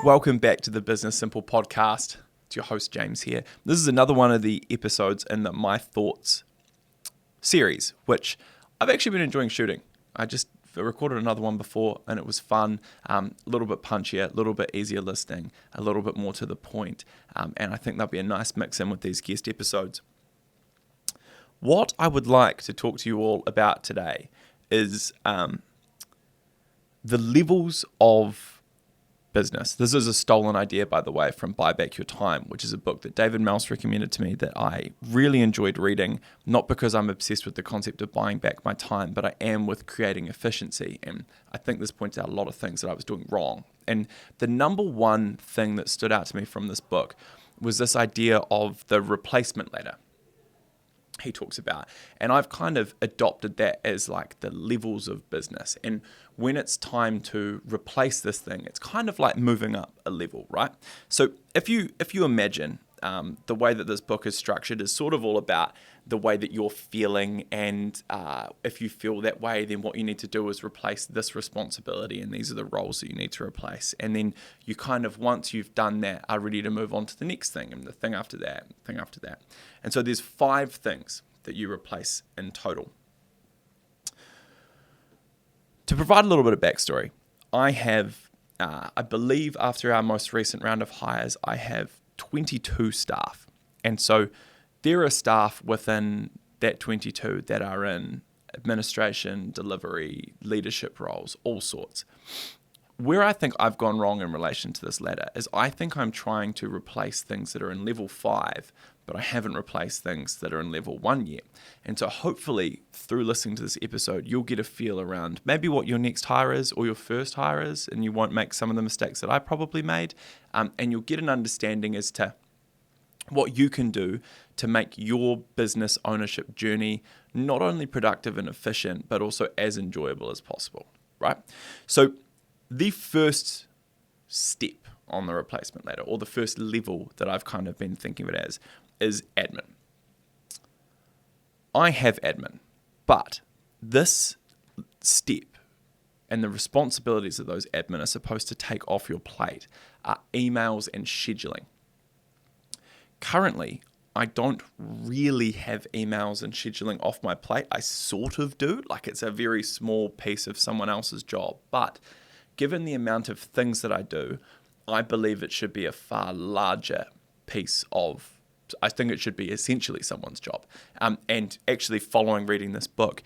Welcome back to the Business Simple podcast. It's your host, James here. This is another one of the episodes in the My Thoughts series, which I've actually been enjoying shooting. I just recorded another one before and it was fun, a little bit punchier, a little bit easier listening, a little bit more to the point, and I think there'll be a nice mix in with these guest episodes. What I would like to talk to you all about today is the levels of business. This is a stolen idea, by the way, from Buy Back Your Time, which is a book that David Mouse recommended to me that I really enjoyed reading, not because I'm obsessed with the concept of buying back my time, but I am with creating efficiency. And I think this points out a lot of things that I was doing wrong. And the number one thing that stood out to me from this book was this idea of the replacement ladder he talks about. And I've kind of adopted that as like the levels of business. And when it's time to replace this thing, it's kind of like moving up a level, right? So if you imagine the way that this book is structured is sort of all about the way that you're feeling, and if you feel that way, then what you need to do is replace this responsibility, and these are the roles that you need to replace. And then you kind of, once you've done that, are ready to move on to the next thing, and the thing after that, thing after that. And so there's 5 things that you replace in total. To provide a little bit of backstory, I have, I believe after our most recent round of hires, I have 22 staff. And so there are staff within that 22 that are in administration, delivery, leadership roles, all sorts. Where I think I've gone wrong in relation to this ladder is I think I'm trying to replace things that are in level 5, but I haven't replaced things that are in level 1 yet. And so hopefully through listening to this episode, you'll get a feel around maybe what your next hire is or your first hire is, and you won't make some of the mistakes that I probably made. And you'll get an understanding as to what you can do to make your business ownership journey not only productive and efficient, but also as enjoyable as possible, right? So the first step on the replacement ladder, or the first level that I've kind of been thinking of it as, is admin. I have admin, but this step and the responsibilities of those admin are supposed to take off your plate are emails and scheduling. Currently, I don't really have emails and scheduling off my plate. I sort of do, like it's a very small piece of someone else's job, but given the amount of things that I do, I believe it should be a far larger piece of, I think it should be essentially someone's job. And actually following reading this book,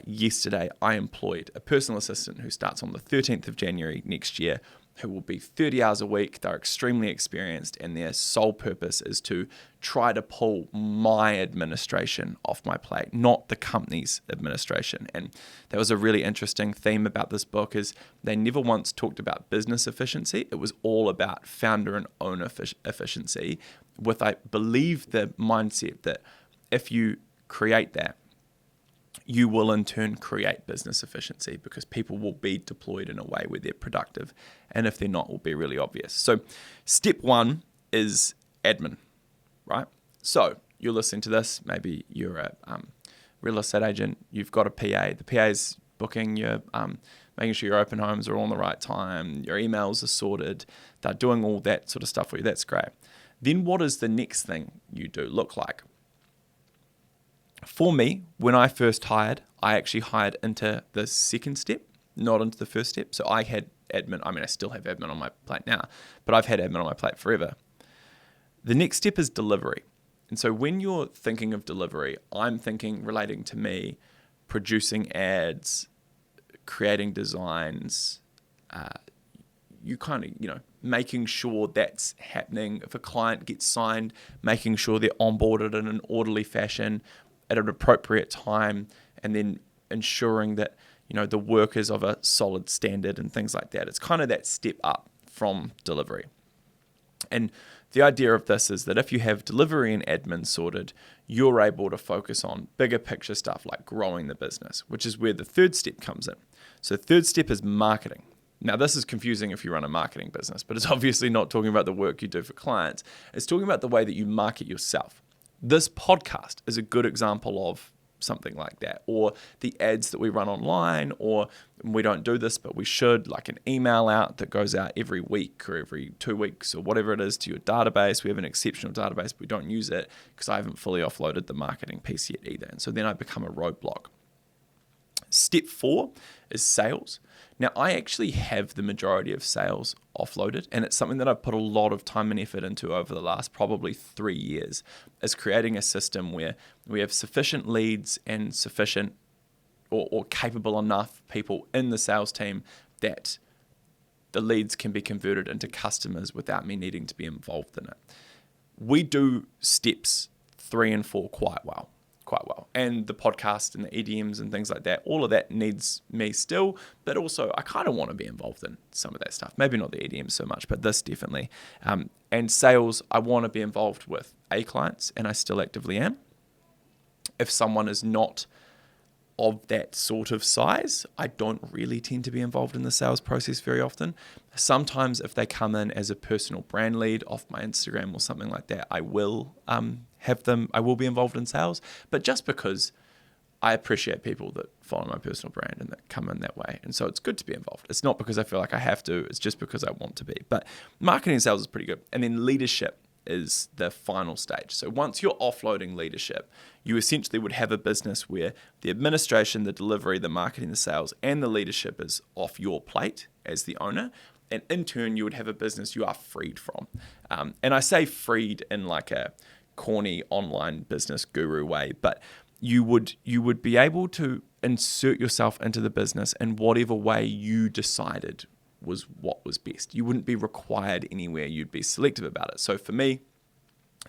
yesterday I employed a personal assistant who starts on the 13th of January next year, who will be 30 hours a week. They're extremely experienced, and their sole purpose is to try to pull my administration off my plate, not the company's administration. And that was a really interesting theme about this book, is they never once talked about business efficiency. It was all about founder and owner efficiency, with, I believe, the mindset that if you create that, you will in turn create business efficiency, because people will be deployed in a way where they're productive, and if they're not, will be really obvious. So step 1 is admin, right? So you're listening to this, maybe you're a real estate agent, you've got a PA, the PA's booking your, making sure your open homes are all on the right time, your emails are sorted, they're doing all that sort of stuff for you. That's great. Then what does the next thing you do look like? For me, when I first hired, I actually hired into the second step, not into the first step. So I had admin. I mean, I still have admin on my plate now, but I've had admin on my plate forever. The next step is delivery. And so when you're thinking of delivery, I'm thinking relating to me, producing ads, creating designs, you kind of, making sure that's happening. If a client gets signed, making sure they're onboarded in an orderly fashion at an appropriate time, and then ensuring that the work is of a solid standard and things like that. It's kind of that step up from delivery. And the idea of this is that if you have delivery and admin sorted, you're able to focus on bigger picture stuff like growing the business, which is where the third step comes in. So third step is marketing. Now, this is confusing if you run a marketing business, but it's obviously not talking about the work you do for clients. It's talking about the way that you market yourself. This podcast is a good example of something like that. Or the ads that we run online, or we don't do this, but we should, like an email out that goes out every week or every 2 weeks or whatever it is to your database. We have an exceptional database, but we don't use it because I haven't fully offloaded the marketing piece yet either. And so then I become a roadblock. Step 4 is sales. Now, I actually have the majority of sales offloaded, and it's something that I've put a lot of time and effort into over the last probably 3 years, is creating a system where we have sufficient leads and sufficient or capable enough people in the sales team that the leads can be converted into customers without me needing to be involved in it. We do steps 3 and 4 quite well. And the podcast and the EDMs and things like that, all of that needs me still, but also I kind of want to be involved in some of that stuff. Maybe not the EDMs so much, but this definitely. And sales, I want to be involved with clients, and I still actively am. If someone is not of that sort of size, I don't really tend to be involved in the sales process very often. Sometimes if they come in as a personal brand lead off my Instagram or something like that, I will I will be involved in sales, but just because I appreciate people that follow my personal brand and that come in that way. And so it's good to be involved. It's not because I feel like I have to, it's just because I want to be. But marketing and sales is pretty good. And then leadership is the final stage. So once you're offloading leadership, you essentially would have a business where the administration, the delivery, the marketing, the sales, and the leadership is off your plate as the owner. And in turn, you would have a business you are freed from. And I say freed in like a corny online business guru way, but you would be able to insert yourself into the business in whatever way you decided was what was best. You wouldn't be required anywhere. You'd be selective about it. So for me,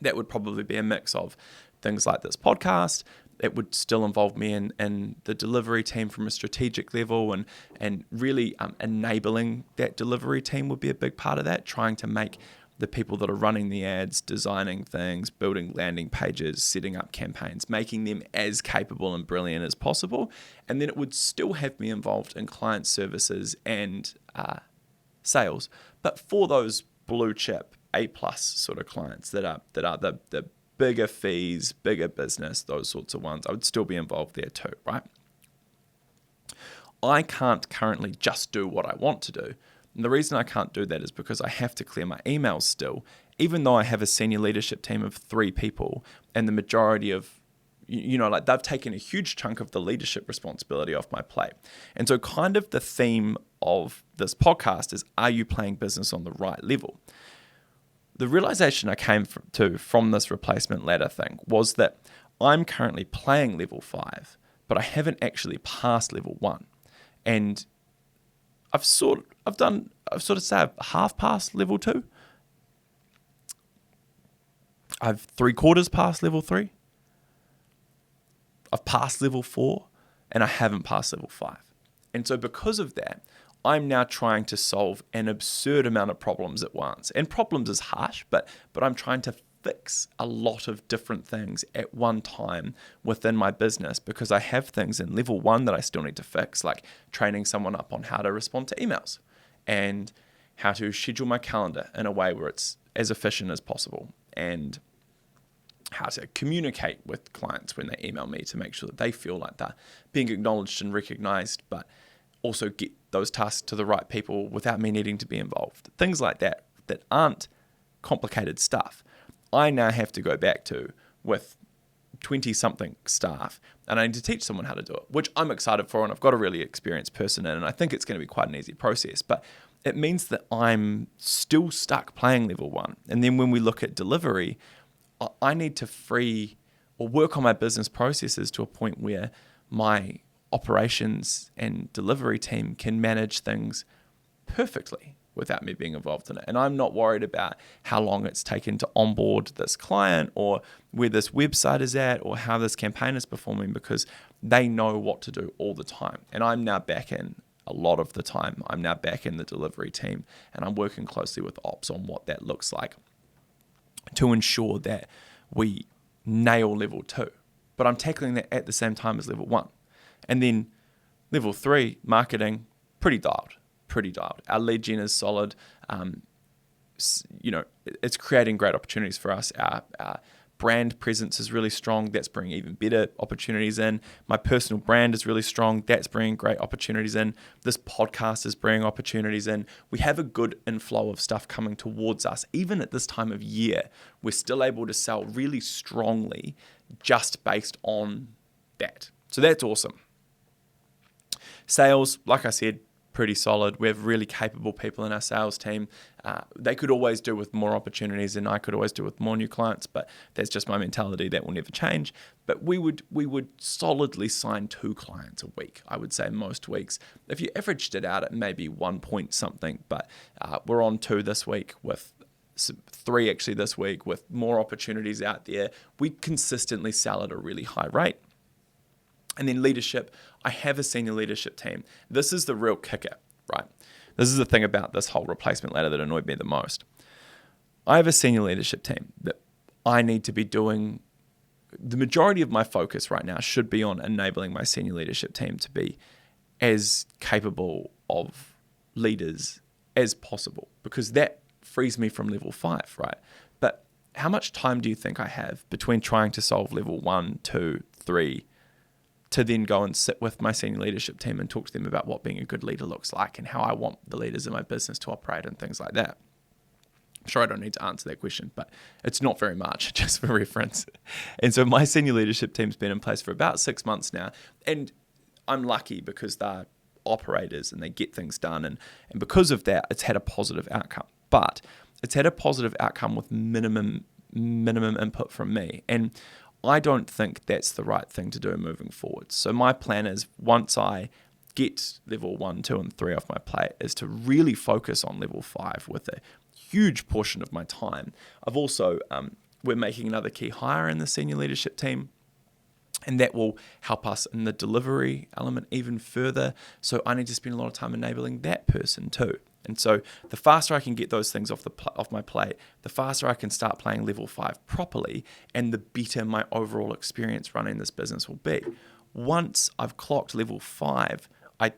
that would probably be a mix of things like this podcast. It would still involve me in the delivery team from a strategic level, and really enabling that delivery team would be a big part of that, trying to make the people that are running the ads, designing things, building landing pages, setting up campaigns, making them as capable and brilliant as possible. And then it would still have me involved in client services and sales. But for those blue chip A+ sort of clients that are the bigger fees, bigger business, those sorts of ones, I would still be involved there too, right? I can't currently just do what I want to do. And the reason I can't do that is because I have to clear my emails still, even though I have a senior leadership team of 3 people, and the majority of, like they've taken a huge chunk of the leadership responsibility off my plate. And so kind of the theme of this podcast is, are you playing business on the right level? The realization I came to from this replacement ladder thing was that I'm currently playing level 5, but I haven't actually passed level 1. And I've sort of say I've half passed level 2. I've 3/4 passed level 3. I've passed level 4, and I haven't passed level 5. And so because of that, I'm now trying to solve an absurd amount of problems at once. And problems is harsh, but I'm trying to fix a lot of different things at one time within my business, because I have things in level 1 that I still need to fix, like training someone up on how to respond to emails and how to schedule my calendar in a way where it's as efficient as possible, and how to communicate with clients when they email me to make sure that they feel like they're being acknowledged and recognized, but also get those tasks to the right people without me needing to be involved. Things like that aren't complicated stuff. I now have to go back to with 20-something staff, and I need to teach someone how to do it, which I'm excited for, and I've got a really experienced person in, and I think it's going to be quite an easy process. But it means that I'm still stuck playing level 1. And then when we look at delivery, I need to free or work on my business processes to a point where my operations and delivery team can manage things perfectly without me being involved in it. And I'm not worried about how long it's taken to onboard this client, or where this website is at, or how this campaign is performing, because they know what to do all the time. And I'm now back in a lot of the time. I'm now back in the delivery team, and I'm working closely with ops on what that looks like to ensure that we nail level 2. But I'm tackling that at the same time as level 1. And then level 3, marketing, pretty dialed. Our lead gen is solid. It's creating great opportunities for us. Our brand presence is really strong. That's bringing even better opportunities in. My personal brand is really strong. That's bringing great opportunities in. This podcast is bringing opportunities in. We have a good inflow of stuff coming towards us. Even at this time of year, we're still able to sell really strongly just based on that. So that's awesome. Sales, like I said, pretty solid. We have really capable people in our sales team. They could always do with more opportunities, and I could always do with more new clients, but that's just my mentality. That will never change. But we would solidly sign 2 clients a week, I would say, most weeks. If you averaged it out at maybe 1 point something, but we're on 2 this week, with 3 actually this week, with more opportunities out there. We consistently sell at a really high rate. And then leadership, I have a senior leadership team. This is the real kicker, right? This is the thing about this whole replacement ladder that annoyed me the most. I have a senior leadership team that I need to be doing. The majority of my focus right now should be on enabling my senior leadership team to be as capable of leaders as possible, because that frees me from level 5, right? But how much time do you think I have between trying to solve level 1, 2, 3, to then go and sit with my senior leadership team and talk to them about what being a good leader looks like and how I want the leaders in my business to operate and things like that? I'm sure I don't need to answer that question, but it's not very much, just for reference. And so my senior leadership team's been in place for about 6 months now, and I'm lucky because they're operators and they get things done, and because of that, it's had a positive outcome. But it's had a positive outcome with minimum input from me, and I don't think that's the right thing to do moving forward. So my plan is, once I get level 1, 2, and 3 off my plate, is to really focus on level 5 with a huge portion of my time. I've also, we're making another key hire in the senior leadership team, and that will help us in the delivery element even further. So I need to spend a lot of time enabling that person too. And so the faster I can get those things off my plate, the faster I can start playing level 5 properly, and the better my overall experience running this business will be. Once I've clocked level 5, I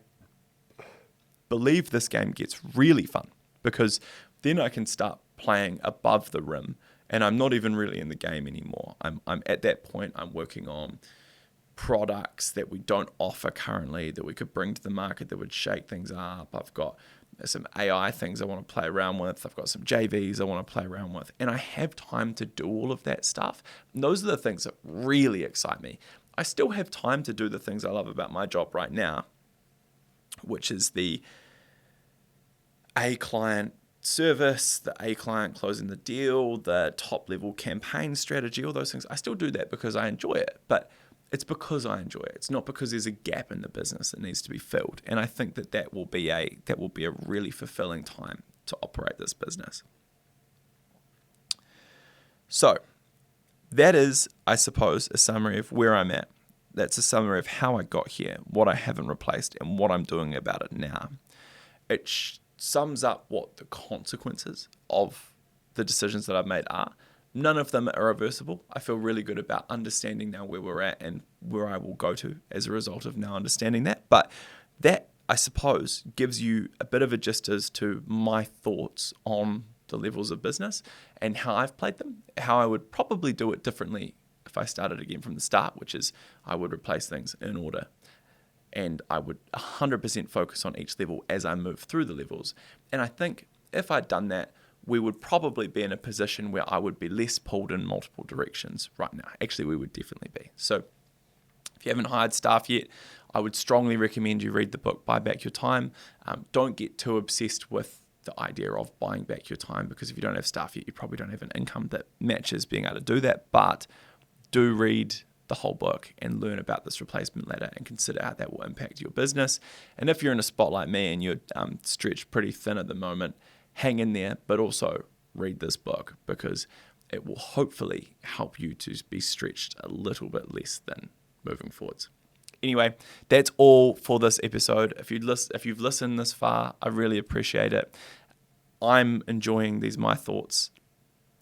believe this game gets really fun, because then I can start playing above the rim, and I'm not even really in the game anymore. I'm at that point, I'm working on products that we don't offer currently that we could bring to the market that would shake things up. I've got some AI things I want to play around with. I've got some JVs I want to play around with, and I have time to do all of that stuff. And those are the things that really excite me. I still have time to do the things I love about my job right now, which is the A client service, the A client closing the deal, the top level campaign strategy, all those things. I still do that because I enjoy it, but it's because I enjoy it. It's not because there's a gap in the business that needs to be filled. And I think that will be a really fulfilling time to operate this business. So that is, I suppose, a summary of where I'm at. That's a summary of how I got here, what I haven't replaced, and what I'm doing about it now. It sums up what the consequences of the decisions that I've made are. None of them are reversible. I feel really good about understanding now where we're at and where I will go to as a result of now understanding that. But that, I suppose, gives you a bit of a gist as to my thoughts on the levels of business and how I've played them, how I would probably do it differently if I started again from the start, which is I would replace things in order. And I would 100% focus on each level as I move through the levels. And I think if I'd done that, we would probably be in a position where I would be less pulled in multiple directions right now. Actually, we would definitely be. So if you haven't hired staff yet, I would strongly recommend you read the book, Buy Back Your Time. Don't get too obsessed with the idea of buying back your time, because if you don't have staff yet, you probably don't have an income that matches being able to do that. But do read the whole book and learn about this replacement ladder and consider how that will impact your business. And if you're in a spot like me and you're stretched pretty thin at the moment, hang in there, but also read this book, because it will hopefully help you to be stretched a little bit less than moving forwards. Anyway, that's all for this episode. If you've listened this far, I really appreciate it. I'm enjoying these My Thoughts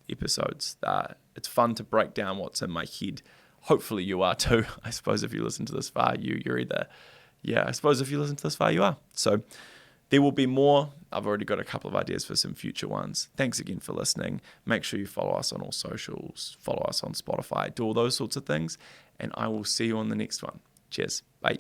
episodes. It's fun to break down what's in my head. Hopefully you are too. I suppose if you listen to this far, you're either, I suppose if you listen to this far, you are. So There will be more. I've already got a couple of ideas for some future ones. Thanks again for listening. Make sure you follow us on all socials, follow us on Spotify, do all those sorts of things, and I will see you on the next one. Cheers. Bye.